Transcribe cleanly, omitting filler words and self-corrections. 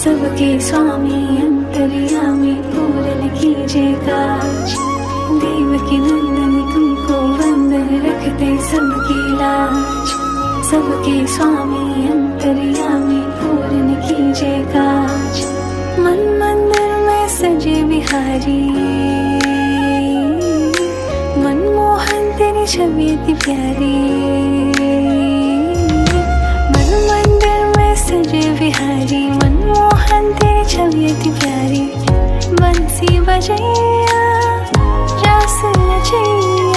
सबके स्वामी अंतर्यामी पूरन कीजिए काज। देवकी नंदन तुमको वंदन रखते सबकी लाज। सबके स्वामी अंतर्यामी पूरन कीजिए काज। मन मंदिर में सजे बिहारी, मनमोहन तेरी छवि अति प्यारी। मन मंदिर में सजे बिहारी, मनमोहन तेरी छवि अति प्यारी। बंसी बजैया रास रचैया